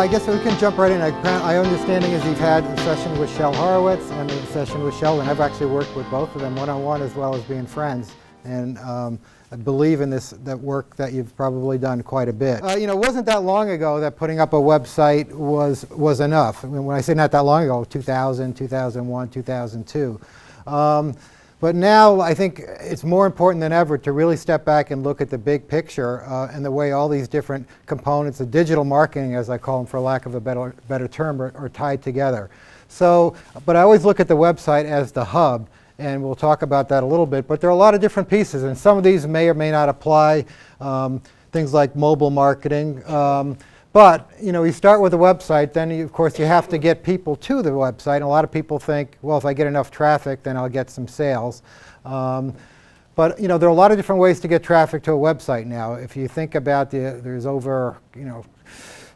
I guess we can jump right in. My understanding is you've had a session with Shel Horowitz and a session with Sheldon. I've actually worked with both of them one-on-one as well as being friends. And I believe in that work that you've probably done quite a bit. It wasn't that long ago that putting up a website was enough. I mean, when I say not that long ago, 2000, 2001, 2002. But now I think it's more important than ever to really step back and look at the big picture and the way all these different components of digital marketing, as I call them for lack of a better term, are tied together. So, but I always look at the website as the hub, and we'll talk about that a little bit. But there are a lot of different pieces, and some of these may or may not apply, things like mobile marketing. But you start with a website, then of course you have to get people to the website. And a lot of people think, well, if I get enough traffic, then I'll get some sales. But there are a lot of different ways to get traffic to a website now. If you think about there's over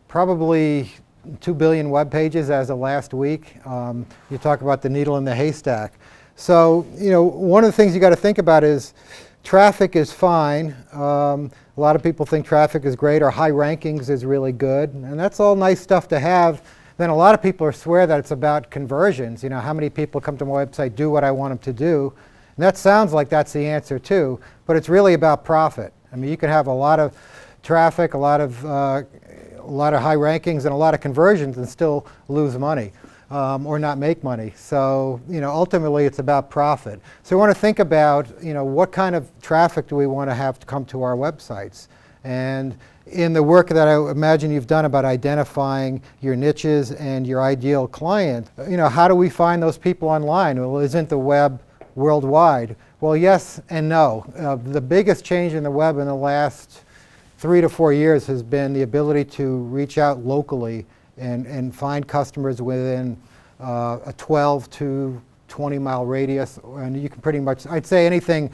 probably 2 billion web pages as of last week. You talk about the needle in the haystack. So one of the things you got to think about is traffic is fine. A lot of people think traffic is great or high rankings is really good, and that's all nice stuff to have. Then a lot of people swear that it's about conversions. How many people come to my website, do what I want them to do. And that sounds like that's the answer too, but it's really about profit. I mean, you can have a lot of traffic, a lot of high rankings and a lot of conversions and still lose money. Or not make money. So ultimately it's about profit. So we want to think about what kind of traffic do we want to have to come to our websites. And in the work that I imagine you've done about identifying your niches and your ideal client, how do we find those people online? Well, isn't the web worldwide? Well, yes and no. The biggest change in the web in the last 3 to 4 years has been the ability to reach out locally and find customers within a 12 to 20 mile radius. And you can pretty much, I'd say anything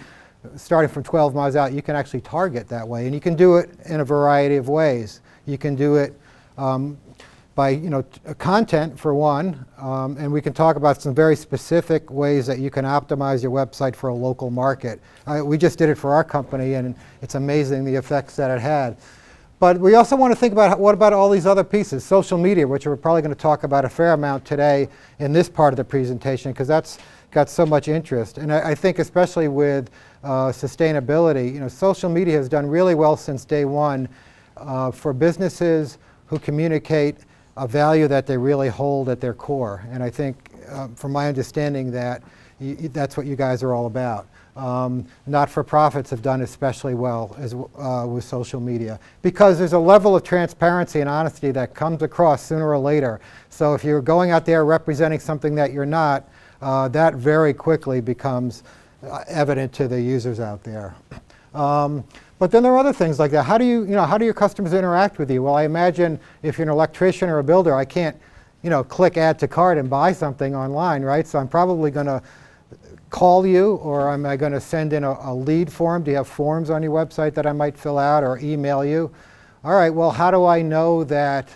starting from 12 miles out, you can actually target that way. And you can do it in a variety of ways. You can do it by content for one, and we can talk about some very specific ways that you can optimize your website for a local market. We just did it for our company, and it's amazing the effects that it had. But we also want to think about what about all these other pieces, social media, which we're probably going to talk about a fair amount today in this part of the presentation, because that's got so much interest. And I think especially with sustainability, social media has done really well since day one for businesses who communicate a value that they really hold at their core. And I think, from my understanding, that that's what you guys are all about. Not-for-profits have done especially well with social media because there's a level of transparency and honesty that comes across sooner or later. So if you're going out there representing something that you're not, that very quickly becomes evident to the users out there. But then there are other things like that. How do your customers interact with you? Well, I imagine if you're an electrician or a builder, I can't click add to cart and buy something online, right? So I'm probably going to call you, or am I going to send in a lead form? Do you have forms on your website that I might fill out, or email you? All right, well, how do I know that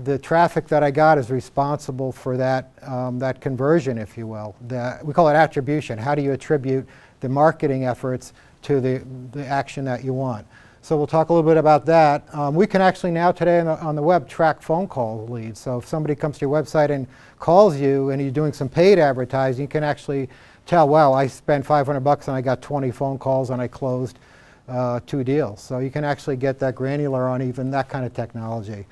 the traffic that I got is responsible for that, that conversion, if you will? We call it attribution. How do you attribute the marketing efforts to the action that you want? So we'll talk a little bit about that. We can actually now today on the web track phone call leads. So if somebody comes to your website and calls you and you're doing some paid advertising, you can actually tell, wow, I spent $500 and I got 20 phone calls and I closed 2 deals. So you can actually get that granular on even that kind of technology.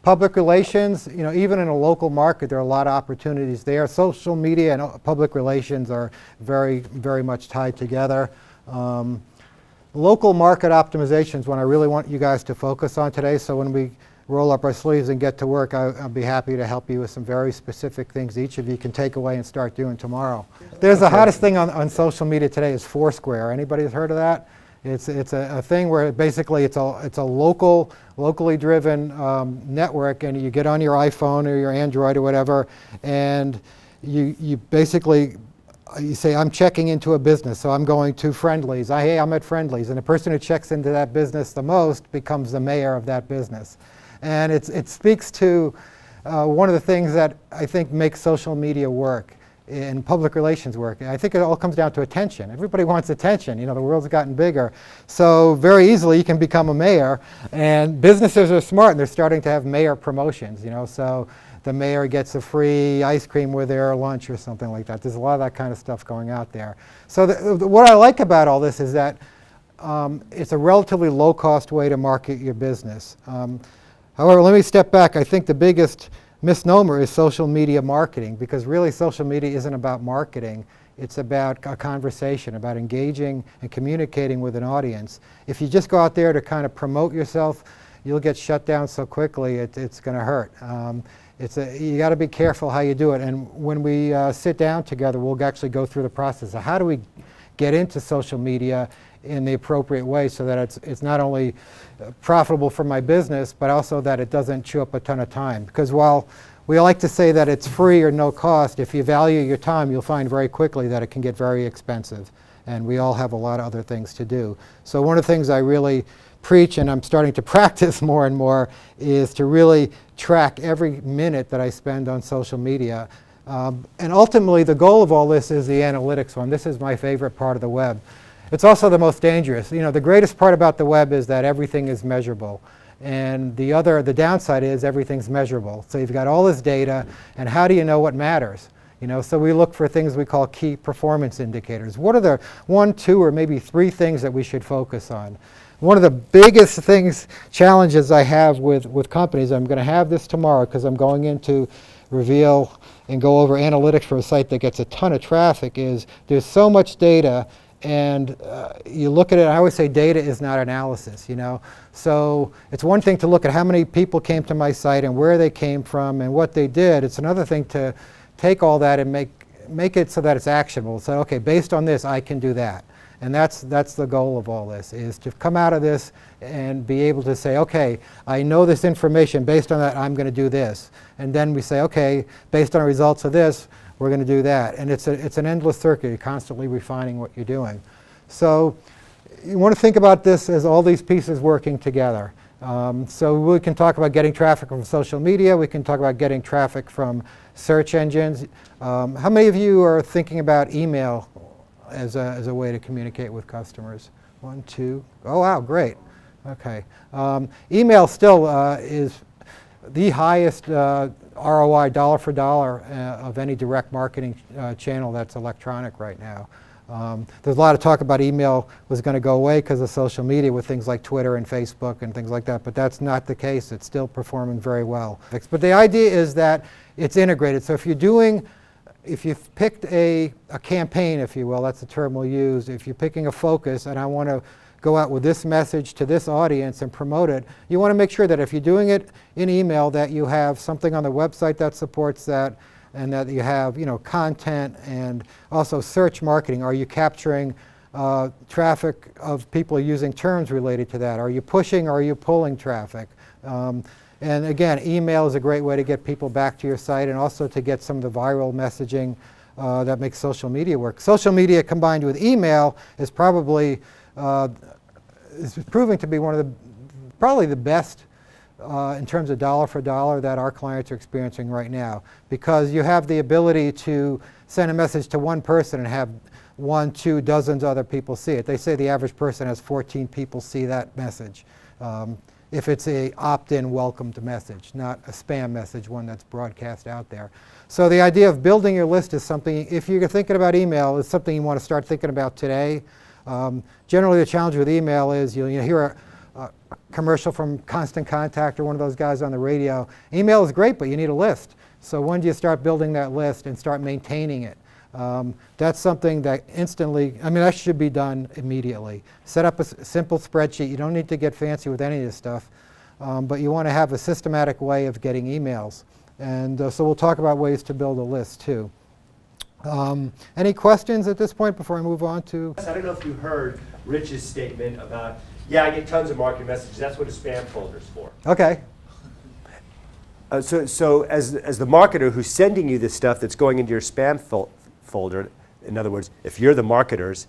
Public relations, even in a local market, there are a lot of opportunities there. Social media and public relations are very, very much tied together. Local market optimization is what I really want you guys to focus on today. So when we roll up our sleeves and get to work, I'll be happy to help you with some very specific things each of you can take away and start doing tomorrow. There's the hottest thing on social media today is Foursquare. Anybody has heard of that? It's a thing where basically it's a locally driven network, and you get on your iPhone or your Android or whatever, and you basically you say, I'm checking into a business, so I'm going to Friendly's. Hey, I'm at Friendly's, and the person who checks into that business the most becomes the mayor of that business. And it speaks to one of the things that I think makes social media work. in public relations work. I think it all comes down to attention. Everybody wants attention. You know, the world's gotten bigger. So very easily you can become a mayor, and businesses are smart and they're starting to have mayor promotions, you know, so the mayor gets a free ice cream with their lunch or something like that. There's a lot of that kind of stuff going out there. So what I like about all this is that it's a relatively low-cost way to market your business. However, let me step back. I think the biggest misnomer is social media marketing, because really social media isn't about marketing. It's about a conversation, about engaging and communicating with an audience. If you just go out there to kind of promote yourself, you'll get shut down so quickly it's going to hurt. You got to be careful how you do it. And when we sit down together, we'll actually go through the process of how do we get into social media in the appropriate way so that it's not only profitable for my business, but also that it doesn't chew up a ton of time. Because while we like to say that it's free or no cost, if you value your time, you'll find very quickly that it can get very expensive. And we all have a lot of other things to do. So one of the things I really preach, and I'm starting to practice more and more, is to really track every minute that I spend on social media. And ultimately, the goal of all this is the analytics one. This is my favorite part of the web. It's also the most dangerous. You know, the greatest part about the web is that everything is measurable. And the downside is everything's measurable. So you've got all this data, and how do you know what matters? You know, so we look for things we call key performance indicators. What are the 1, 2, or maybe 3 things that we should focus on? One of the biggest challenges I have with companies, I'm going to have this tomorrow because I'm going in to reveal and go over analytics for a site that gets a ton of traffic, is there's so much data, and you look at it, I always say data is not analysis, you know. So it's one thing to look at how many people came to my site and where they came from and what they did. It's another thing to take all that and make it so that it's actionable. So okay, based on this, I can do that. And that's the goal of all this, is to come out of this and be able to say, okay, I know this information, based on that I'm going to do this. And then we say, okay, based on the results of this, we're going to do that. And it's an endless circuit. You're constantly refining what you're doing. So you want to think about this as all these pieces working together. So we can talk about getting traffic from social media. We can talk about getting traffic from search engines. How many of you are thinking about email as a way to communicate with customers? 1, 2. Oh, wow, great. Okay. Email still is the highest ROI, dollar for dollar, of any direct marketing channel that's electronic right now. There's a lot of talk about email was going to go away because of social media with things like Twitter and Facebook and things like that, but that's not the case. It's still performing very well. But the idea is that it's integrated. So if you've picked a campaign, if you will, that's the term we'll use, if you're picking a focus and I want to go out with this message to this audience and promote it, you want to make sure that if you're doing it in email that you have something on the website that supports that, and that you have, you know, content and also search marketing. Are you capturing traffic of people using terms related to that? Are you pushing or are you pulling traffic? And again, email is a great way to get people back to your site and also to get some of the viral messaging that makes social media work. Social media combined with email is probably is proving to be probably the best in terms of dollar for dollar that our clients are experiencing right now, because you have the ability to send a message to one person and have 1, 2 dozens other people see it. They say the average person has 14 people see that message. If it's a opt-in welcomed message, not a spam message, one that's broadcast out there. So the idea of building your list is something, if you're thinking about email, is something you want to start thinking about today. Generally the challenge with email is you hear a commercial from Constant Contact or one of those guys on the radio. Email is great, but you need a list. So when do you start building that list and start maintaining it? That's something that that should be done immediately. Set up a simple spreadsheet. You don't need to get fancy with any of this stuff, but you want to have a systematic way of getting emails. And so we'll talk about ways to build a list too. Any questions at this point before I move on to? I don't know if you heard Rich's statement about, yeah, I get tons of marketing messages. That's what a spam folder's for. Okay. So as the marketer who's sending you this stuff that's going into your spam folder, in other words, if you're the marketers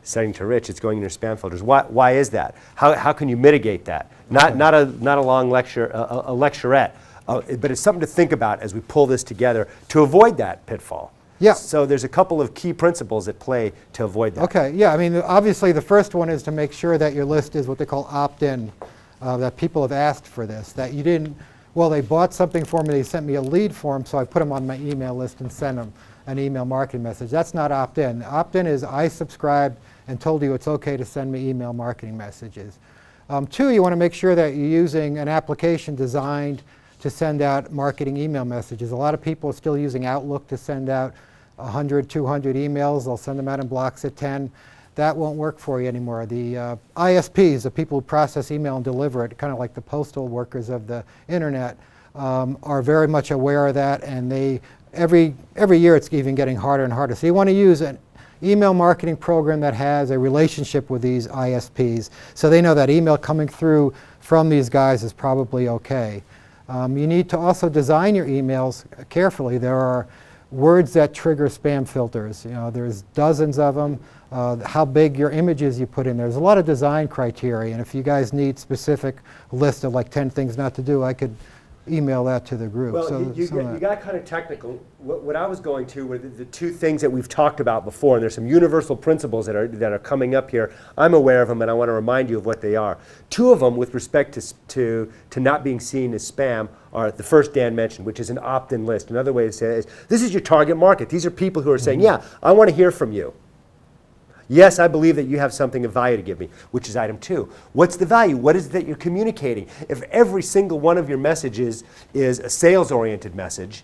sending to Rich, it's going in your spam folders. Why is that? How can you mitigate that? Not a long lecture, a lecturette, but it's something to think about as we pull this together to avoid that pitfall. Yeah. So there's a couple of key principles at play to avoid that. Okay, yeah, I mean, obviously the first one is to make sure that your list is what they call opt-in, that people have asked for this, that you didn't, well, they bought something for me, they sent me a lead form, so I put them on my email list and sent them an email marketing message. That's not opt-in. Opt-in is I subscribed and told you it's okay to send me email marketing messages. Two, you want to make sure that you're using an application designed to send out marketing email messages. A lot of people are still using Outlook to send out 100, 200 emails. They'll send them out in blocks of 10. That won't work for you anymore. The ISPs, the people who process email and deliver it, kind of like the postal workers of the internet, are very much aware of that, and they every year it's even getting harder and harder. So you want to use an email marketing program that has a relationship with these ISPs, so they know that email coming through from these guys is probably okay. You need to also design your emails carefully. There are words that trigger spam filters. You know, there's dozens of them. How big your images you put in. There's a lot of design criteria, and if you guys need specific list of like 10 things not to do, I could email that to the group. Well, So you got kind of technical. What I was going to were the two things that we've talked about before, and there's some universal principles that are coming up here. I'm aware of them, and I want to remind you of what they are. Two of them, with respect to not being seen as spam, are the first Dan mentioned, which is an opt-in list. Another way to say it is, this is your target market. These are people who are saying, yeah, I want to hear from you. Yes, I believe that you have something of value to give me, which is item 2. What's the value? What is it that you're communicating? If every single one of your messages is a sales-oriented message,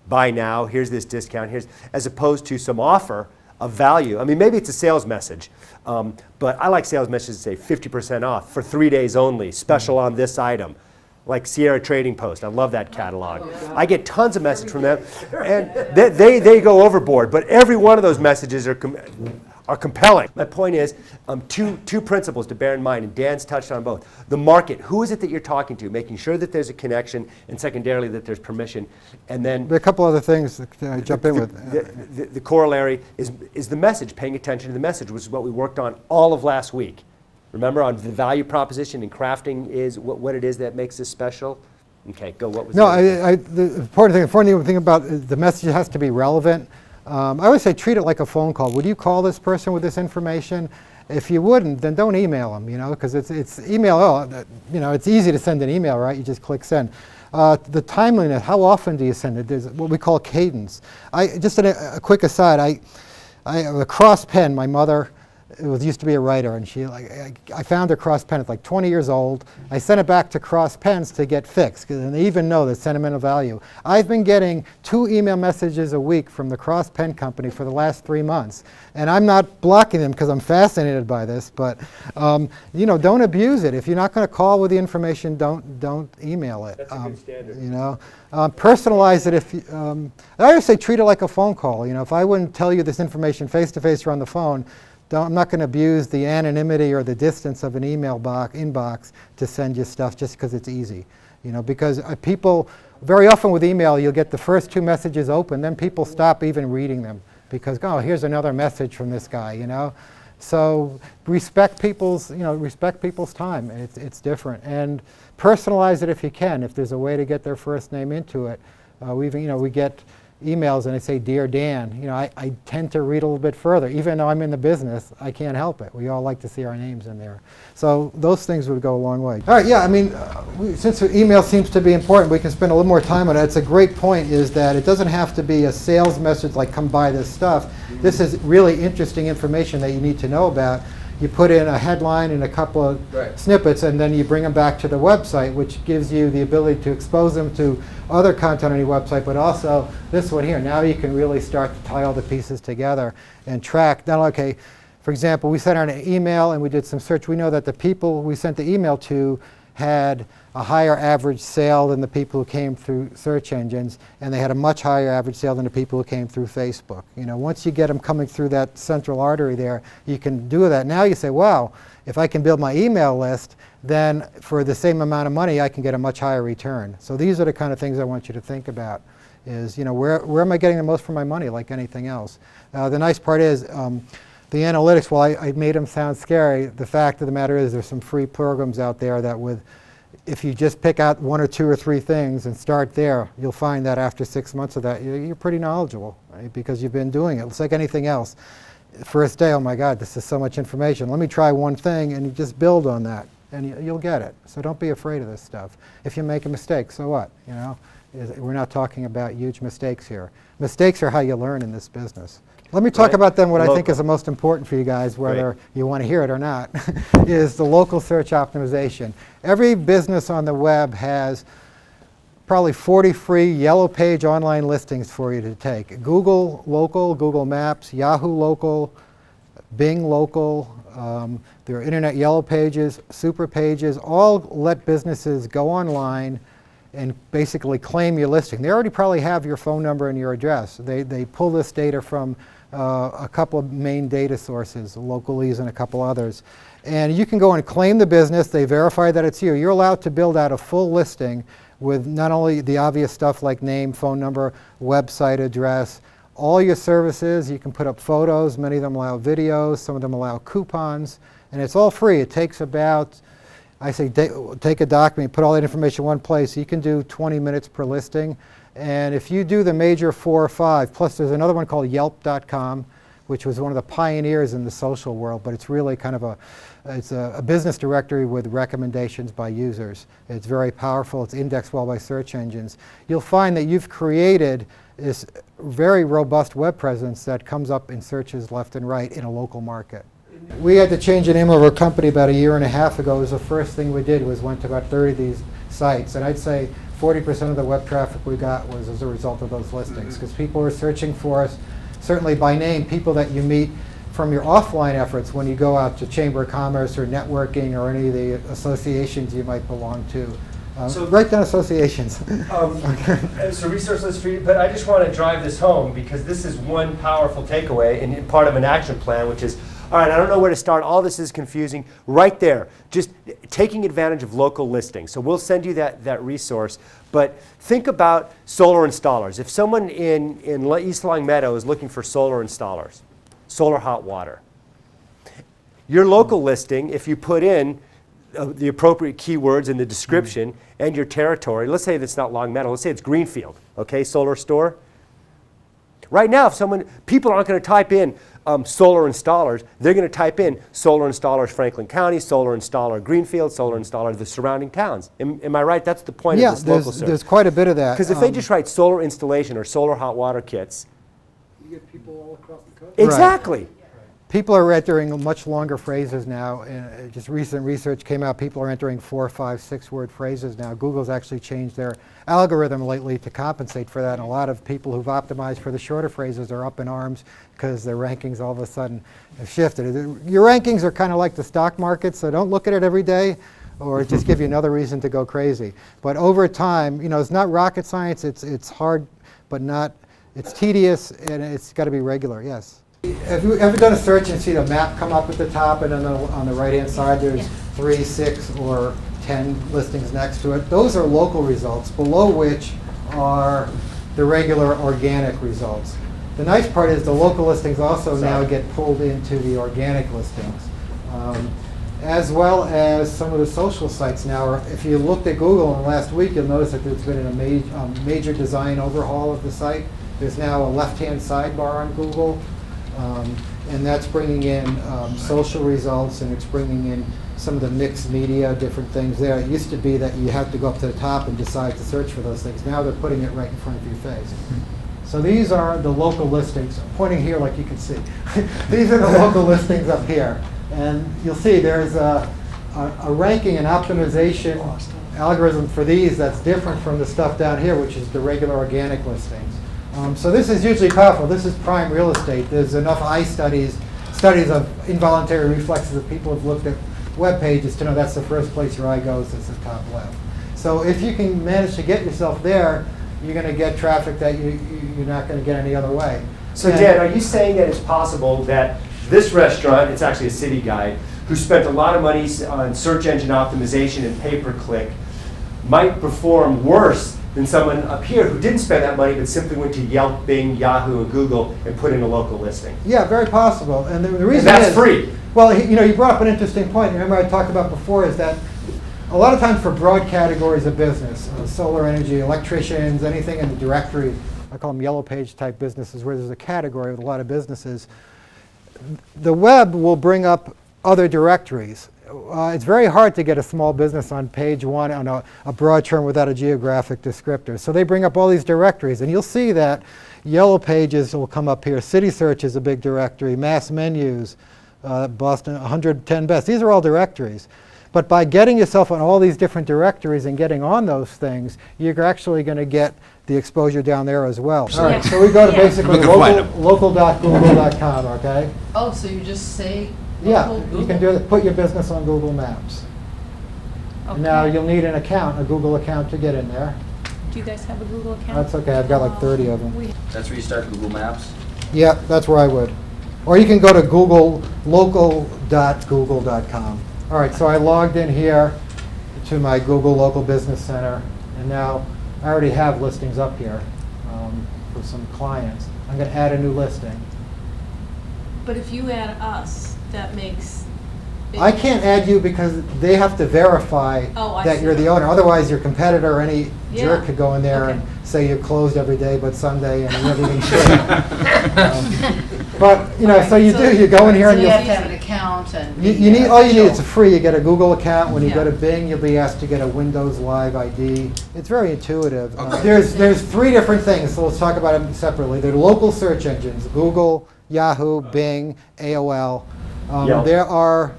buy now, here's this discount, as opposed to some offer of value. I mean, maybe it's a sales message, but I like sales messages that say 50% off for 3 days only, special on this item. Like Sierra Trading Post. I love that catalog. I get tons of messages from them, and they go overboard, but every one of those messages are compelling. My point is, two principles to bear in mind, and Dan's touched on both. The market, who is it that you're talking to, making sure that there's a connection, and secondarily that there's permission, and then there are a couple other things that I jump in with. The corollary is the message, paying attention to the message, which is what we worked on all of last week. Remember, on the value proposition and crafting is what it is that makes this special? Okay, go. What was the important thing about the message has to be relevant. I always say treat it like a phone call. Would you call this person with this information? If you wouldn't, then don't email them, you know, because it's email, you know, it's easy to send an email, right? You just click send. The timeliness, how often do you send it? There's what we call cadence. Just a quick aside, a cross pen, my mother used to be a writer, and I found her cross pen. It's like 20 years old. I sent it back to Cross Pens to get fixed, and they even know the sentimental value. I've been getting 2 email messages a week from the Cross Pen Company for the last 3 months, and I'm not blocking them because I'm fascinated by this. But you know, don't abuse it. If you're not going to call with the information, don't email it. That's a good standard. You know, personalize it. I always say treat it like a phone call. You know, if I wouldn't tell you this information face to face or on the phone, I'm not going to abuse the anonymity or the distance of an email inbox to send you stuff just because it's easy. You know, because people, very often with email, you'll get the first 2 messages open, then people stop even reading them because, oh, here's another message from this guy, you know. So respect people's time. It's different. And personalize it if you can. If there's a way to get their first name into it. We get emails and they say, Dear Dan. You know, I tend to read a little bit further. Even though I'm in the business, I can't help it. We all like to see our names in there. So those things would go a long way. All right, yeah, I mean, since email seems to be important, we can spend a little more time on it. It's a great point is that it doesn't have to be a sales message like come buy this stuff. This is really interesting information that you need to know about. You put in a headline and a couple of snippets, and then you bring them back to the website, which gives you the ability to expose them to other content on your website, but also this one here. Now you can really start to tie all the pieces together and track. Now, okay, for example, we sent out an email and we did some search. We know that the people we sent the email to had a higher average sale than the people who came through search engines, and they had a much higher average sale than the people who came through Facebook. You know, once you get them coming through that central artery there, you can do that. Now you say, wow, if I can build my email list, then for the same amount of money, I can get a much higher return. So these are the kind of things I want you to think about. Is, you know, where am I getting the most for my money, like anything else? The nice part is, the analytics, while I made them sound scary, the fact of the matter is there's some free programs out there that with if you just pick out 1 or 2 or 3 things and start there, you'll find that after 6 months of that, you're pretty knowledgeable, right? Because you've been doing it. It's like anything else. First day, oh my God, this is so much information. Let me try one thing, and you just build on that, and you'll get it. So don't be afraid of this stuff. If you make a mistake, so what? You know, we're not talking about huge mistakes here. Mistakes are how you learn in this business. Let me talk about then what I think is the most important for you guys, whether you want to hear it or not, is the local search optimization. Every business on the web has probably 40 free yellow page online listings for you to take. Google Local, Google Maps, Yahoo Local, Bing Local, there are internet yellow pages, super pages, all let businesses go online and basically claim your listing. They already probably have your phone number and your address. They pull this data from a couple of main data sources, Localese and a couple others. And you can go and claim the business. They verify that it's you. You're allowed to build out a full listing with not only the obvious stuff like name, phone number, website address, all your services. You can put up photos. Many of them allow videos. Some of them allow coupons. And it's all free. It takes about, I say, take a document, put all that information in one place. You can do 20 minutes per listing. And if you do the major 4 or 5, plus there's another one called Yelp.com, which was one of the pioneers in the social world, but it's really kind of a business directory with recommendations by users. It's very powerful. It's indexed well by search engines. You'll find that you've created this very robust web presence that comes up in searches left and right in a local market. We had to change the name of our company about 1.5 years ago. It was the first thing we did was went to about 30 of these sites, and I'd say 40% of the web traffic we got was as a result of those listings, because people were searching for us, certainly by name, people that you meet from your offline efforts when you go out to Chamber of Commerce or networking or any of the associations you might belong to. So write down associations. So resource list for you, but I just want to drive this home because this is one powerful takeaway and part of an action plan, which is, all right, I don't know where to start. All this is confusing. Right there, just taking advantage of local listings. So we'll send you that resource. But think about solar installers. If someone in East Long Meadow is looking for solar installers, solar hot water, your local listing, if you put in the appropriate keywords in the description and your territory, let's say that's not Long Meadow, let's say it's Greenfield, okay, solar store. Right now, people aren't going to type in solar installers. They're going to type in solar installers Franklin County, solar installer Greenfield, solar installer the surrounding towns. Am I right? That's the point of this local search. There's quite a bit of that. Because if they just write solar installation or solar hot water kits, you get people all across the country. Exactly. Right. People are entering much longer phrases now. Just recent research came out, people are entering 4, 5, 6-word phrases now. Google's actually changed their algorithm lately to compensate for that, and a lot of people who've optimized for the shorter phrases are up in arms because their rankings all of a sudden have shifted. Your rankings are kind of like the stock market, so don't look at it every day, or just give you another reason to go crazy. But over time, you know, it's not rocket science, it's hard, but not, it's tedious, and it's got to be regular, yes. Have you ever done a search and see the map come up at the top, and then on the right-hand side there's 3, 6, or 10 listings next to it? Those are local results, below which are the regular organic results. The nice part is the local listings also now get pulled into the organic listings, as well as some of the social sites now. If you looked at Google in the last week, you'll notice that there's been a major design overhaul of the site. There's now a left-hand sidebar on Google. And that's bringing in social results, and it's bringing in some of the mixed media, different things there. It used to be that you have to go up to the top and decide to search for those things. Now they're putting it right in front of your face. So these are the local listings. I'm pointing here like you can see. These are the local listings up here. And you'll see there's a ranking and optimization algorithm for these that's different from the stuff down here, which is the regular organic listings. So this is usually powerful. This is prime real estate. There's enough studies of involuntary reflexes of people who've looked at web pages to know that's the first place your eye goes, is the top left. So if you can manage to get yourself there, you're going to get traffic that you're not going to get any other way. So Dan, are you saying that it's possible that this restaurant, it's actually a city guide, who spent a lot of money on search engine optimization and pay-per-click, might perform worse than someone up here who didn't spend that money but simply went to Yelp, Bing, Yahoo, and Google and put in a local listing? Yeah, very possible. And the reason and that's free. Well, you know, you brought up an interesting point. Remember I talked about before is that a lot of times for broad categories of business, solar energy, electricians, anything in the directory, I call them yellow page type businesses where there's a category with a lot of businesses, the web will bring up other directories. It's very hard to get a small business on page one on a broad term without a geographic descriptor. So they bring up all these directories, and you'll see that yellow pages will come up here. City Search is a big directory. Mass Menus, Boston 110 Best. These are all directories. But by getting yourself on all these different directories and getting on those things, you're actually going to get the exposure down there as well. All right, so we go to basically local.google.com, okay? Oh, so you just say Yeah, local you can do it. Put your business on Google Maps. Okay. Now you'll need an account, a Google account to get in there. Do you guys have a Google account? That's okay, I've got like 30 of them. That's where you start Google Maps. Yeah, that's where I would. Or you can go to Google, local.google.com. All right, so I logged in here to my Google Local Business Center, and now I already have listings up here for some clients. I'm going to add a new listing. But if you add us, that makes it. I can't add you because they have to verify Oh, I that see. you're the owner. Otherwise, your competitor or any jerk Yeah. could go in there Okay. and say you're closed every day but Sunday and you're not even sure. But, you know, so you do. You go in here So and you you have to have an account and. You need, all you need, it's free, you get a Google account. When you go Yeah. to Bing, you'll be asked to get a Windows Live ID. It's very intuitive. Okay. There's three different things, so let's talk about them separately. They're local search engines, Google, Yahoo, Bing, AOL. Yelp. There are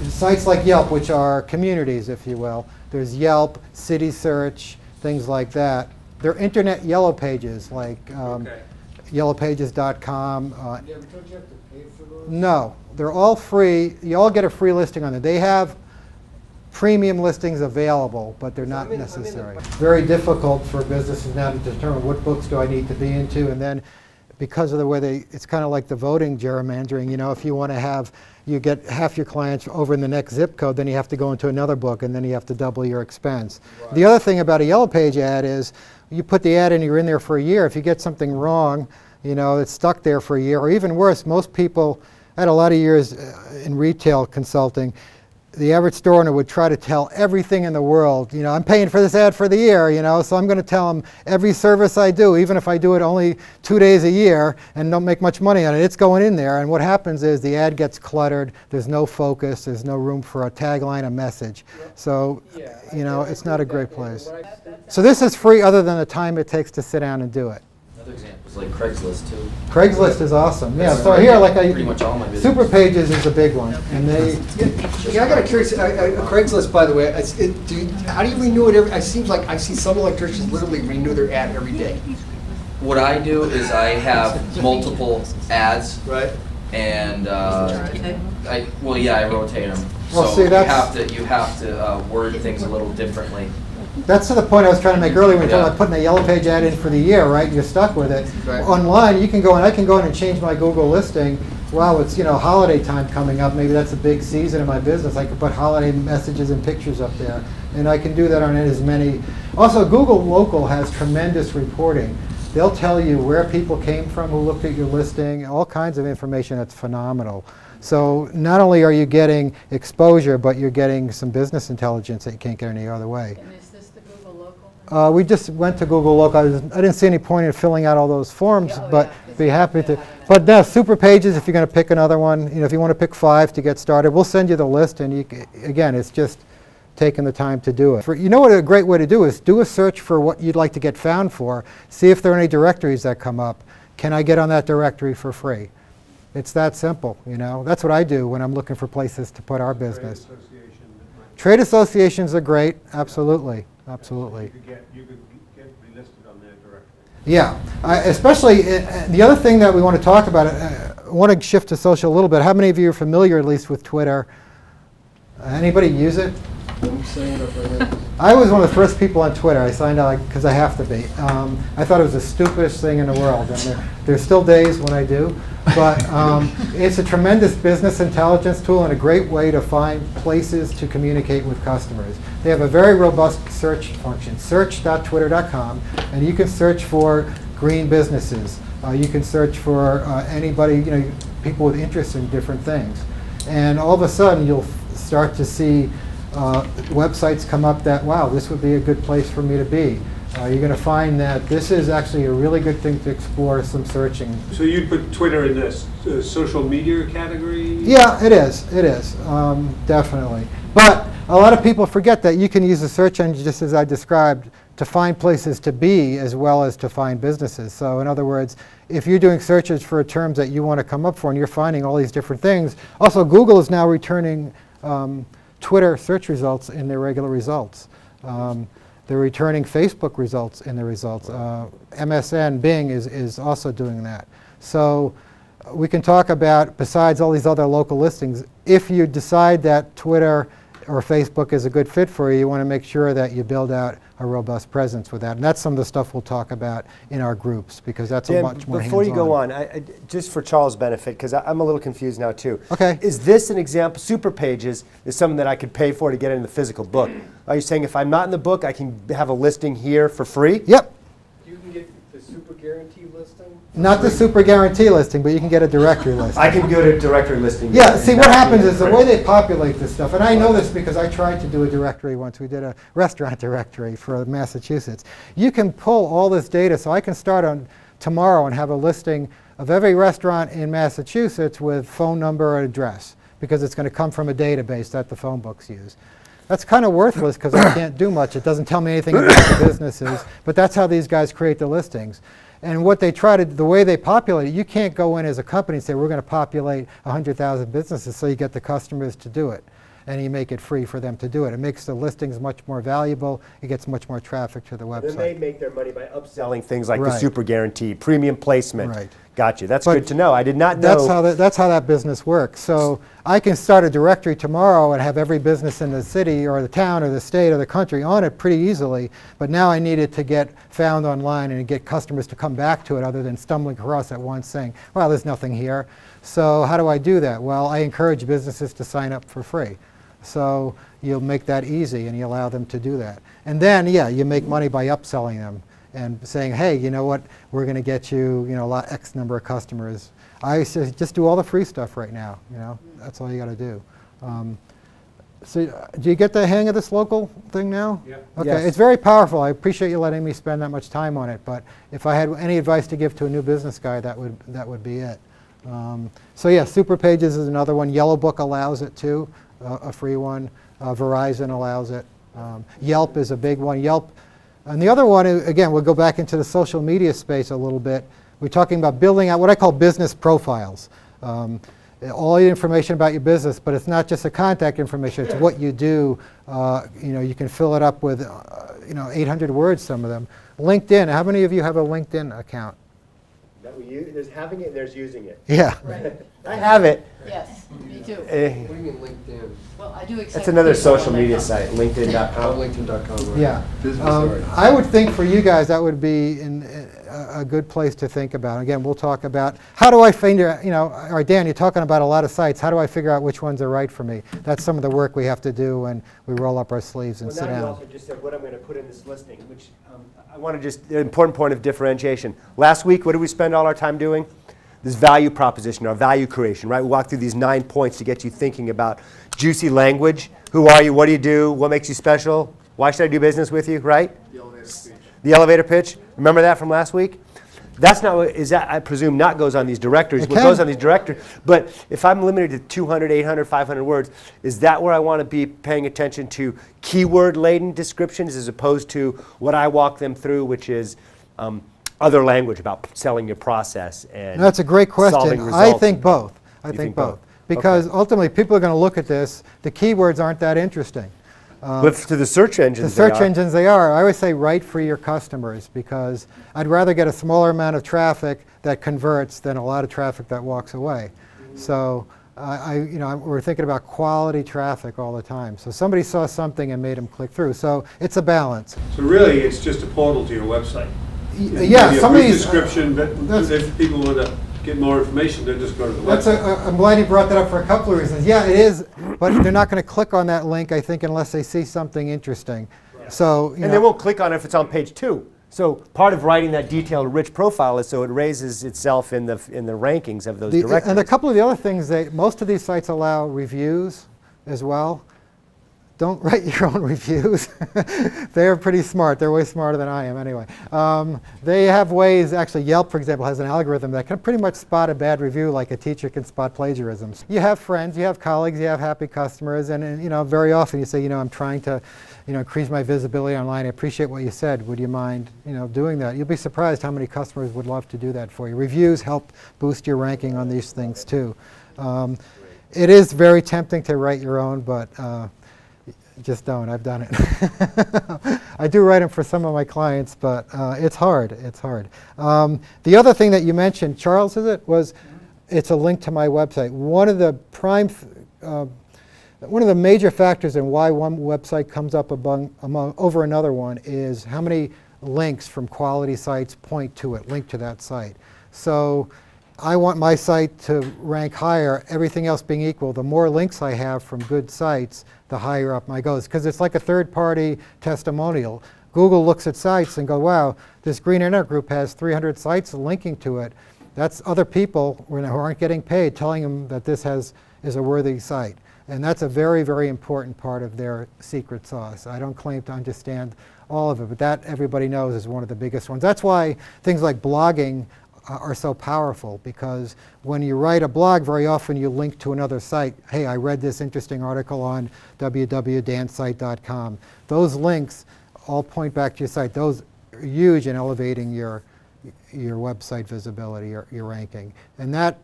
sites like Yelp, which are communities, if you will. There's Yelp, City Search, things like that. They're internet yellow pages, like yellowpages.com. Yeah, but don't you have to pay for those? No, they're all free. You all get a free listing on them. They have premium listings available, but they're not necessary. Very difficult for businesses now to determine what books do I need to be into, and then because of the way it's kind of like the voting gerrymandering, you know, if you want to have, you get half your clients over in the next zip code, then you have to go into another book, and then you have to double your expense. The other thing about a Yellow Page ad is you put the ad in, you're in there for a year. If you get something wrong, you know, it's stuck there for a year, or even worse, most people, I had a lot of years in retail consulting, the average store owner would try to tell everything in the world, you know, I'm paying for this ad for the year, you know, so I'm going to tell them every service I do, even if I do it only 2 days a year and don't make much money on it, it's going in there. And what happens is the ad gets cluttered, there's no focus, there's no room for a tagline, a message. So, you know, it's not a great place. So this is free other than the time it takes to sit down and do it. Another example is like Craigslist too. Craigslist is awesome. Yeah, That's so where I here, get like pretty much all my business. Super Pages is a big one, and they, Yeah, I got a curious, Craigslist, by the way, how do you renew it I seems like I see some electricians literally renew their ad every day. What I do is I have multiple ads, Right. and Okay. I rotate them. Well, So see, you that's- have to word things a little differently. that's to the point I was trying to make earlier when you Yeah. talked about putting a Yellow Page ad in for the year, right? You're stuck with it. Right. Online, you can go, and I can go in and change my Google listing. Wow, it's, you know, holiday time coming up. Maybe that's a big season in my business. I could put holiday messages and pictures up there. And I can do that on as many. Also, Google Local has tremendous reporting. They'll tell you where people came from who looked at your listing, all kinds of information that's phenomenal. So not only are you getting exposure, but you're getting some business intelligence that you can't get any other way. And is this the Google Local? We just went to Google Local. I didn't see any point in filling out all those forms, Yeah, oh, but yeah. be happy to. But no, Super Pages, if you're going to pick another one, you know, if you want to pick 5 to get started, we'll send you the list, and again, it's just taking the time to do it. You know what a great way to do is do a search for what you'd like to get found for. See if there are any directories that come up. Can I get on that directory for free? It's that simple, you know. That's what I do when I'm looking for places to put our business. Trade associations are great, absolutely, absolutely. You could get relisted on that directory. Yeah, especially the other thing that we want to talk about, I want to shift to social a little bit. How many of you are familiar at least with Twitter? Anybody use it? I'm saying it up right now. I was one of the first people on Twitter. I signed out because I have to be. I thought it was the stupidest thing in the world, and there's still days when I do. But it's a tremendous business intelligence tool and a great way to find places to communicate with customers. They have a very robust search function, search.twitter.com, and you can search for green businesses. You can search for anybody, you know, people with interest in different things. And all of a sudden, you'll start to see websites come up that, wow, this would be a good place for me to be. You're going to find that this is actually a really good thing to explore some searching. So you'd put Twitter in this social media category? Yeah, it is, definitely. But a lot of people forget that you can use a search engine, just as I described, to find places to be as well as to find businesses. So in other words, if you're doing searches for terms that you want to come up for and you're finding all these different things, also Google is now returning Twitter search results in their regular results. They're returning Facebook results in the results. MSN, Bing is also doing that. So we can talk about, besides all these other local listings, if you decide that Twitter or Facebook is a good fit for you, you want to make sure that you build out a robust presence with that. And that's some of the stuff we'll talk about in our groups, because that's Dan, a much more before you go hands-on. on, just for Charles' benefit, because I'm a little confused now too. Okay. Is this an example? Super Pages is something that I could pay for to get in the physical book. Are you saying if I'm not in the book, I can have a listing here for free? Yep. You can get the super guarantee listing? Not the super guarantee listing, but you can get a directory listing. I can go to directory listing. Yeah, and see not what see happens it is the print. way they populate this stuff, and I know this because I tried to do a directory once. We did a restaurant directory for Massachusetts. You can pull all this data, so I can start on tomorrow and have a listing of every restaurant in Massachusetts with phone number and address, because it's going to come from a database that the phone books use. That's kind of worthless because I can't do much. It doesn't tell me anything about the businesses, but that's how these guys create the listings. And what they try to, the way they populate it, you can't go in as a company and say, we're going to populate 100,000 businesses so you get the customers to do it. And you make it free for them to do it. It makes the listings much more valuable. It gets much more traffic to the Then they website. make their money by upselling things like the Right. super guarantee, premium placement. Right. Gotcha. That's But good to know. I did not know. That's how that business works. So I can start a directory tomorrow and have every business in the city or the town or the state or the country on it pretty easily. But now I need it to get found online and get customers to come back to it, other than stumbling across it once saying, well, there's nothing here. So how do I do that? Well, I encourage businesses to sign up for free. So you'll make that easy and you allow them to do that. And then, yeah, you make money by upselling them and saying, hey, you know what, we're going to get you, X number of customers. I say, just do all the free stuff right now, That's all you got to do. So do you get the hang of this local thing now? Yeah. Okay, Yes. It's very powerful. I appreciate you letting me spend that much time on it, but if I had any advice to give to a new business guy, that would be it. So yeah, Super Pages is another one. Yellow Book allows it too, a free one. Verizon allows it. Yelp is a big one. Yelp, and the other one, again, we'll go back into the social media space a little bit. We're talking about building out what I call business profiles. All the information about your business, but it's not just the contact information, it's what you do. You can fill it up with 800 words, some of them. LinkedIn, how many of you have a LinkedIn account? There's having it and there's using it. Yeah. Right. I have it. Yes, me too. What do you mean LinkedIn? Well, I do accept. That's another people social on that media phone. site, LinkedIn.com. LinkedIn.com. Right. Yeah. Business, sorry. I would think for you guys that would be a good place to think about. Again, we'll talk about how do I figure, or Dan, you're talking about a lot of sites. How do I figure out which ones are right for me? That's some of the work we have to do when we roll up our sleeves and Well, sit now you down. also just said what I'm going to put in this listing, which I want to just, an important point of differentiation. Last week, what did we spend all our time doing? This value proposition, our value creation, right? We walked through these 9 points to get you thinking about juicy language. Who are you? What do you do? What makes you special? Why should I do business with you, right? The elevator speech. The elevator pitch. Remember that from last week? That's not what, is that, I presume, not goes on these directories. It What can. goes on these directories, but if I'm limited to 200, 800, 500 words, is that where I want to be paying attention to keyword-laden descriptions as opposed to what I walk them through, which is other language about selling your process and That's a great question. solving I results? think both. I You think think both. both? Because Okay. ultimately, people are going to look at this. The keywords aren't that interesting. But to the search The engines, search they are. engines, they are. I always say write for your customers, because I'd rather get a smaller amount of traffic that converts than a lot of traffic that walks away. So we're thinking about quality traffic all the time. So somebody saw something and made them click through. So it's a balance. So really, it's just a portal to your website. Yeah, Maybe a some of brief these. description, but that's- if people want to get more information, they just go to the website. I'm glad you brought that up for a couple of reasons. Yeah, it is, but they're not going to click on that link, I think, unless they see something interesting. So, And they won't click on it if it's on page 2. So part of writing that detailed, rich profile is so it raises itself in the rankings of those directories. and a couple of the other things, most of these sites allow reviews as well. don't write your own reviews. They're pretty smart. They're way smarter than I am anyway. They have ways, actually Yelp, for example, has an algorithm that can pretty much spot a bad review like a teacher can spot plagiarisms. You have friends, you have colleagues, you have happy customers, and you know, very often you say, you know, I'm trying to, you know, increase my visibility online. I appreciate what you said. Would you mind, you know, doing that? You'll be surprised how many customers would love to do that for you. Reviews help boost your ranking on these things too. It is very tempting to write your own, but just don't. I've done it. I do write them for some of my clients, but it's hard. It's hard. The other thing that you mentioned, Charles, is it, was it's a link to my website. One of the one of the major factors in why one website comes up over another one is how many links from quality sites point to it, link to that site. So I want my site to rank higher, everything else being equal. The more links I have from good sites, the higher up my goes, because it's like a third-party testimonial. Google looks at sites and go, wow, this Green Internet Group has 300 sites linking to it. That's other people who aren't getting paid telling them that this is a worthy site. And that's a very, very important part of their secret sauce. I don't claim to understand all of it, but that everybody knows is one of the biggest ones. That's why things like blogging are so powerful, because when you write a blog, very often you link to another site. Hey, I read this interesting article on www.dansite.com. Those links all point back to your site. Those are huge in elevating your website visibility, your ranking. And that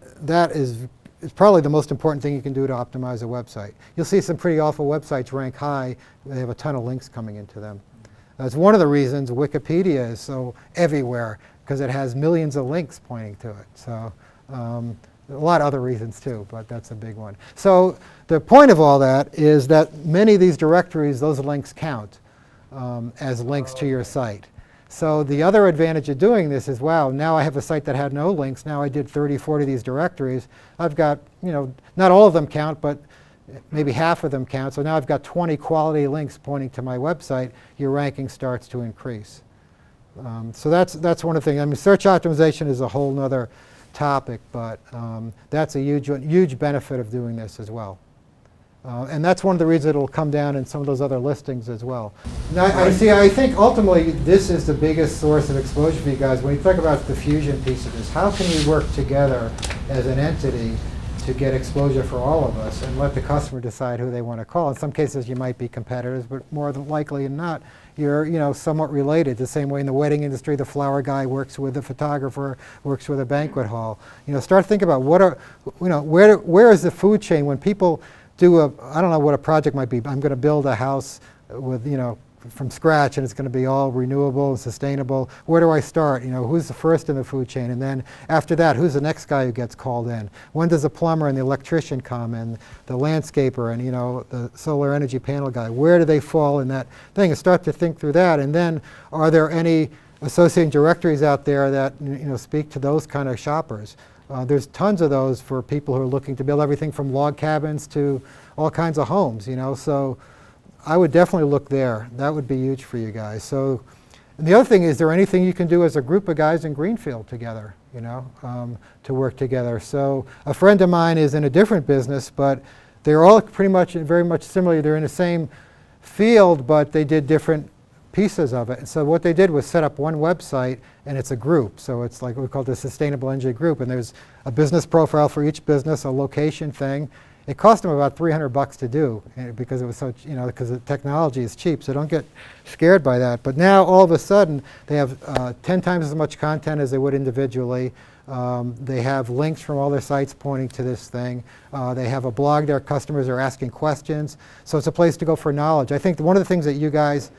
is probably the most important thing you can do to optimize a website. You'll see some pretty awful websites rank high. They have a ton of links coming into them. That's one of the reasons Wikipedia is so everywhere, because it has millions of links pointing to it. So a lot of other reasons too, but that's a big one. So the point of all that is that many of these directories, those links count as links to your site. So the other advantage of doing this is, wow, now I have a site that had no links. Now I did 30, 40 of these directories. I've got, you know, not all of them count, but maybe half of them count. So now I've got 20 quality links pointing to my website. Your ranking starts to increase. So that's one of the things. I mean, search optimization is a whole nother topic, but that's a huge benefit of doing this as well. And that's one of the reasons it will come down in some of those other listings as well. Now, I think ultimately this is the biggest source of exposure for you guys. When you talk about the fusion piece of this, how can we work together as an entity to get exposure for all of us and let the customer decide who they want to call? In some cases you might be competitors, but more than likely than not, you're, you know, somewhat related. The same way in the wedding industry, the flower guy works with the photographer, works with a banquet hall. You know, start thinking about what are, you know, where is the food chain when people do I don't know what a project might be. I'm going to build a house with, you know, from scratch, and it's going to be all renewable and sustainable. Where do I start? You know, who's the first in the food chain? And then after that, who's the next guy who gets called in? When does the plumber and the electrician come, and the landscaper and, you know, the solar energy panel guy? Where do they fall in that thing? And start to think through that. And then, are there any associating directories out there that, you know, speak to those kind of shoppers? There's tons of those for people who are looking to build everything from log cabins to all kinds of homes, you know. So I would definitely look there. That would be huge for you guys. So, and the other thing, is there anything you can do as a group of guys in Greenfield together, you know, to work together? So a friend of mine is in a different business, but they're all pretty much, very much similar. They're in the same field, but they did different pieces of it. And so what they did was set up one website, and it's a group. So it's like we call it the Sustainable Energy Group, and there's a business profile for each business, a location thing. It cost them about $300 to do, because it was so, you know, because the technology is cheap, so don't get scared by that. But now all of a sudden they have 10 times as much content as they would individually. They have links from all their sites pointing to this thing. They have a blog. Their customers are asking questions. So it's a place to go for knowledge. I think one of the things that you guys,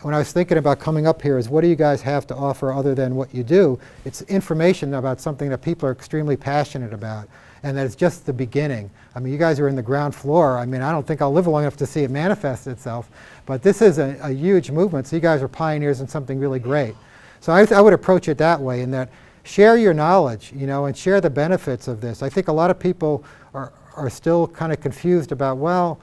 when I was thinking about coming up here, is what do you guys have to offer other than what you do? It's information about something that people are extremely passionate about, and that it's just the beginning. I mean, you guys are in the ground floor. I mean, I don't think I'll live long enough to see it manifest itself, but this is a huge movement. So you guys are pioneers in something really great. So I would approach it that way, in that share your knowledge, you know, and share the benefits of this. I think a lot of people are still kind of confused about, well,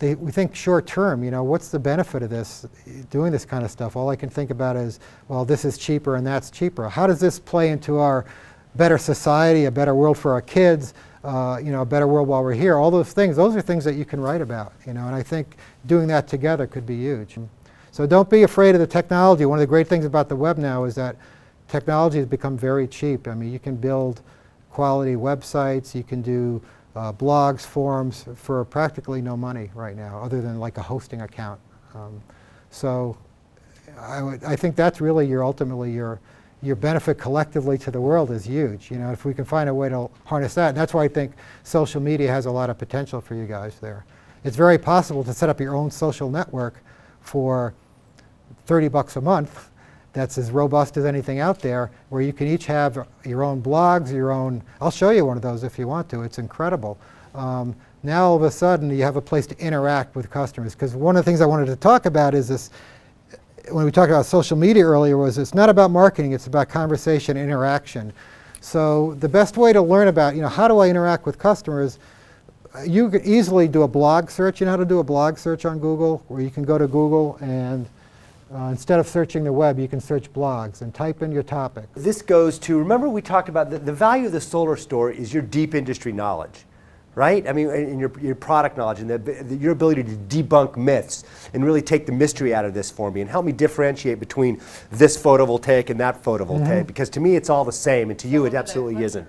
we think short term, you know, what's the benefit of this, doing this kind of stuff? All I can think about is, well, this is cheaper and that's cheaper. How does this play into our better society, a better world for our kids, a better world while we're here. All those are things that you can write about, and I think doing that together could be huge. So don't be afraid of the technology. One of the great things about the web now is that technology has become very cheap. I mean, you can build quality websites, you can do blogs, forums for practically no money right now, other than like a hosting account. So I think that's really ultimately your benefit collectively to the world is huge. If we can find a way to harness that, and that's why I think social media has a lot of potential for you guys there. It's very possible to set up your own social network for $30 a month that's as robust as anything out there, where you can each have your own blogs, I'll show you one of those if you want to. It's incredible. Now all of a sudden you have a place to interact with customers, because one of the things I wanted to talk about is this, when we talked about social media earlier, was it's not about marketing, it's about conversation, interaction. So the best way to learn about, how do I interact with customers, you could easily do a blog search. You know how to do a blog search on Google, where you can go to Google and instead of searching the web, you can search blogs and type in your topic. This goes to, remember we talked about the value of the Solar Store is your deep industry knowledge, right? I mean, and your product knowledge and your ability to debunk myths and really take the mystery out of this for me and help me differentiate between this photovoltaic and that photovoltaic, because to me it's all the same and to you it absolutely isn't.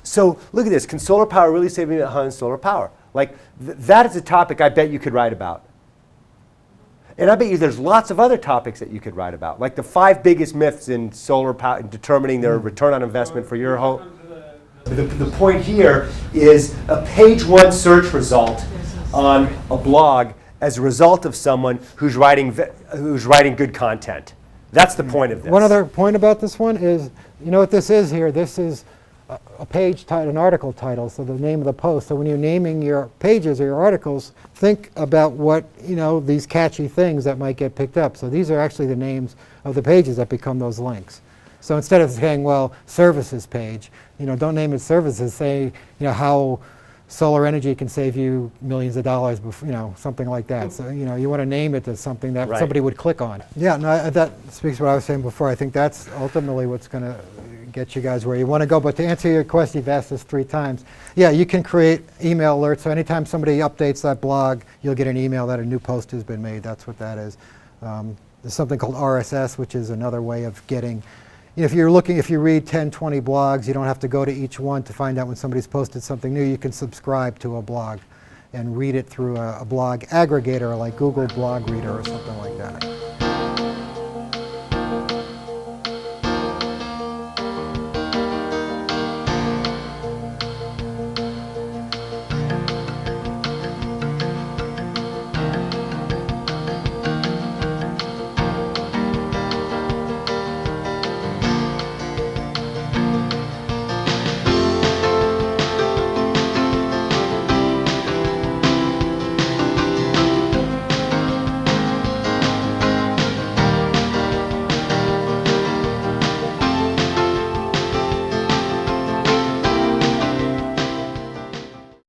So look at this, can solar power really save me on solar power? Like that is a topic I bet you could write about. And I bet you there's lots of other topics that you could write about, like the 5 biggest myths in solar power, in determining their return on investment for your home. The point here is a page 1 search result on a blog as a result of someone who's writing good content. That's the point of this. One other point about this one is, you know what this is here? This is a page title, an article title, so the name of the post. So when you're naming your pages or your articles, think about what, these catchy things that might get picked up. So these are actually the names of the pages that become those links. So instead of saying, well, services page, don't name it services, say, how solar energy can save you millions of dollars, something like that. So, you want to name it as something that somebody would click on. Yeah, no, that speaks to what I was saying before. I think that's ultimately what's going to get you guys where you want to go. But to answer your question, you've asked this 3 times. Yeah, you can create email alerts. So anytime somebody updates that blog, you'll get an email that a new post has been made. That's what that is. There's something called RSS, which is another way of getting, if you read 10, 20 blogs, you don't have to go to each one to find out when somebody's posted something new. You can subscribe to a blog and read it through a blog aggregator like Google Blog Reader or something like that.